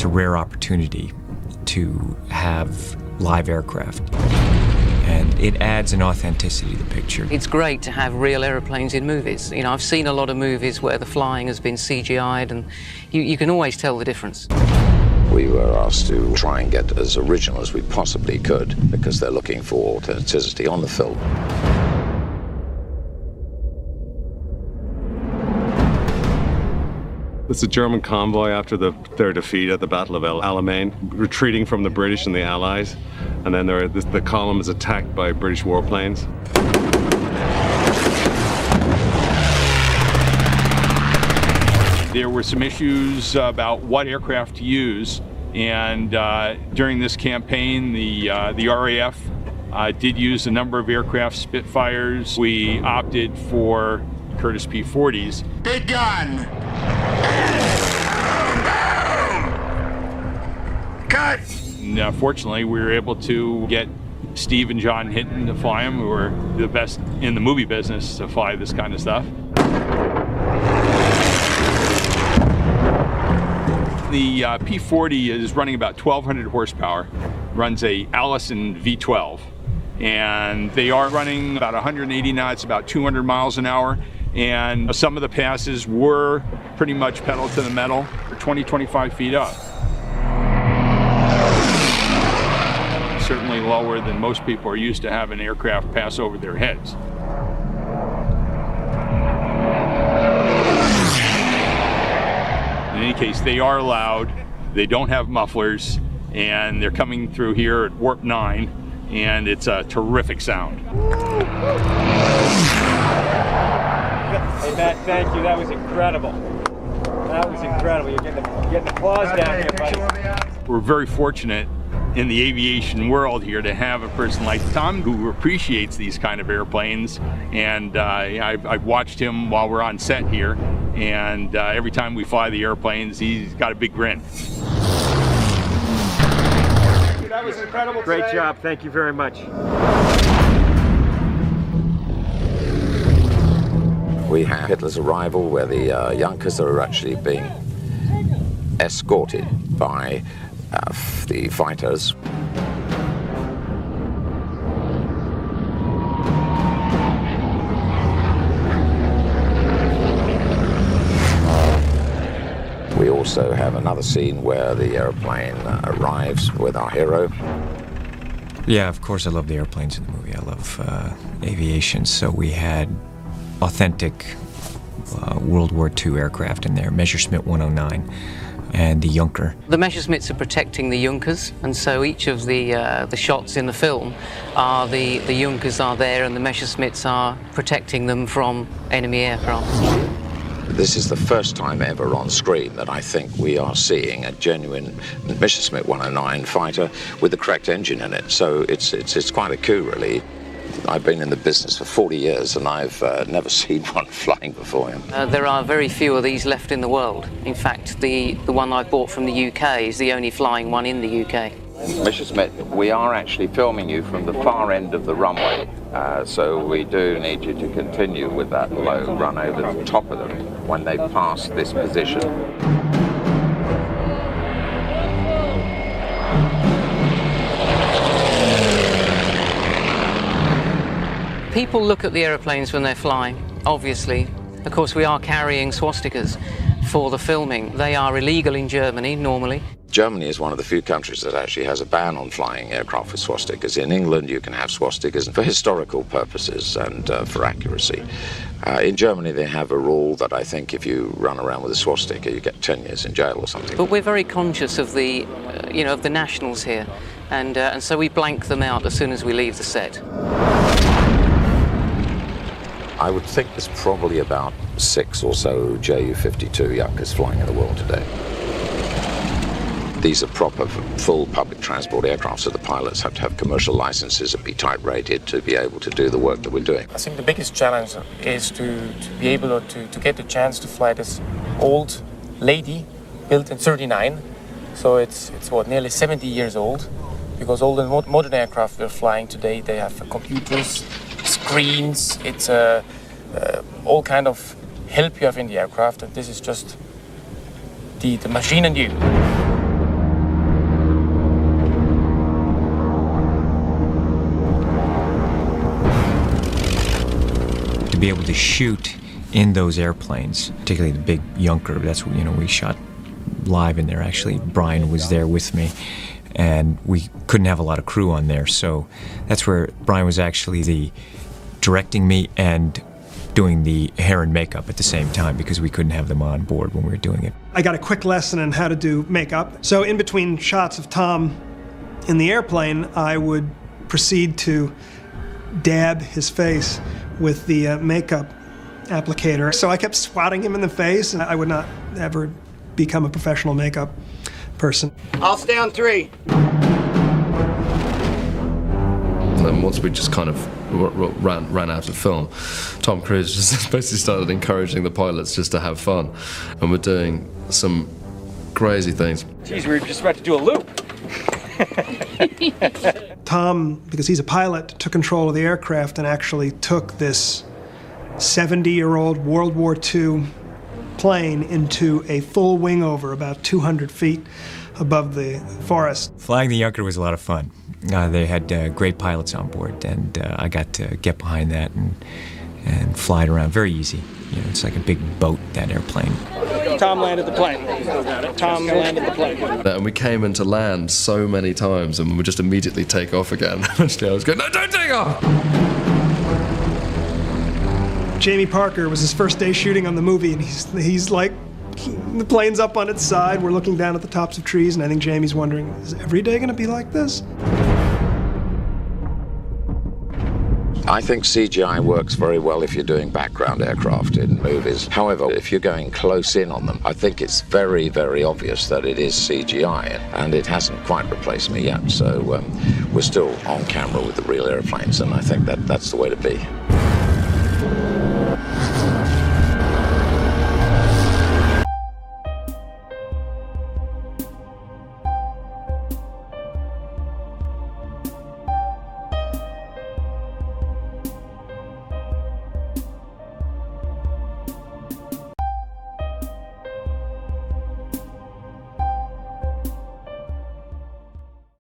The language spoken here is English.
It's a rare opportunity to have live aircraft, and it adds an authenticity to the picture. It's great to have real aeroplanes in movies. You know, I've seen a lot of movies where the flying has been CGI'd, and you can always tell the difference. We were asked to try and get as original as we possibly could because they're looking for authenticity on the film. It's a German convoy after their defeat at the Battle of El Alamein, retreating from the British and the Allies, and then the column is attacked by British warplanes. There were some issues about what aircraft to use, and during this campaign, the RAF did use a number of aircraft, Spitfires. We opted for Curtiss P-40s. Big gun! Cut! And, fortunately, we were able to get Steve and John Hinton to fly them, who are the best in the movie business to fly this kind of stuff. The P-40 is running about 1,200 horsepower, runs a Allison V12, and they are running about 180 knots, about 200 miles an hour, and some of the passes were pretty much pedal to the metal, 20, 25 feet up. Certainly lower than most people are used to having aircraft pass over their heads. In any case, they are loud, they don't have mufflers, and they're coming through here at warp 9, and it's a terrific sound. Hey Matt, thank you, that was incredible. That was incredible, you're getting applause down here, buddy. We're very fortunate in the aviation world here to have a person like Tom who appreciates these kind of airplanes, and I've watched him while we're on set here, and every time we fly the airplanes he's got a big grin. That was incredible. Great job, thank you very much. We have Hitler's arrival, where the Junkers are actually being escorted by the fighters. We also have another scene where the airplane arrives with our hero. Yeah, of course I love the airplanes in the movie. I love aviation, so we had authentic World War II aircraft in there, Messerschmitt 109 and the Junker. The Messerschmitts are protecting the Junkers, and so each of the shots in the film are the Junkers are there and the Messerschmitts are protecting them from enemy aircraft. This is the first time ever on screen that I think we are seeing a genuine Messerschmitt 109 fighter with the correct engine in it. So it's quite a coup, really. I've been in the business for 40 years and I've never seen one flying before him. There are very few of these left in the world. In fact, the one I bought from the UK is the only flying one in the UK. Messerschmitt, we are actually filming you from the far end of the runway, so we do need you to continue with that low run over the top of them when they pass this position. People look at the aeroplanes when they're flying, obviously. Of course, we are carrying swastikas for the filming. They are illegal in Germany, normally. Germany is one of the few countries that actually has a ban on flying aircraft with swastikas. In England, you can have swastikas for historical purposes and for accuracy. In Germany, they have a rule that I think if you run around with a swastika, you get 10 years in jail or something. But we're very conscious of the, of the nationals here, and so we blank them out as soon as we leave the set. I would think there's probably about 6 or so Ju-52 Junkers flying in the world today. These are proper, full public transport aircraft, so the pilots have to have commercial licenses and be type rated to be able to do the work that we're doing. I think the biggest challenge is to be able to get the chance to fly this old lady built in '39. So it's nearly 70 years old, because all the modern aircraft we're flying today, they have computers, screens, it's all kind of help you have in the aircraft, and this is just the machine and you. be able to shoot in those airplanes, particularly the big Junker. That's what, we shot live in there. Actually, Brian was there with me, and we couldn't have a lot of crew on there, so that's where Brian was actually directing me and doing the hair and makeup at the same time, because we couldn't have them on board when we were doing it. I got a quick lesson on how to do makeup. So in between shots of Tom in the airplane, I would proceed to dab his face with the makeup applicator. So I kept swatting him in the face, and I would not ever become a professional makeup person. I'll stay on 3. And once we just kind of ran out of film, Tom Cruise just basically started encouraging the pilots just to have fun, and we're doing some crazy things. Geez, we were just about to do a loop. Tom, because he's a pilot, took control of the aircraft and actually took this 70-year-old World War II plane into a full wing over about 200 feet above the forest. Flying the Junker was a lot of fun. They had great pilots on board, and I got to get behind that and fly it around. Very easy. It's like a big boat, that airplane. Tom landed the plane. Tom landed the plane. And we came into land so many times, and we would just immediately take off again. Eventually I was going, no, don't take off! Jamie Parker was his first day shooting on the movie, and he's like, the plane's up on its side, we're looking down at the tops of trees, and I think Jamie's wondering, is every day gonna be like this? I think CGI works very well if you're doing background aircraft in movies. However, if you're going close in on them, I think it's very, very obvious that it is CGI, and it hasn't quite replaced me yet. So we're still on camera with the real airplanes, and I think that's the way to be.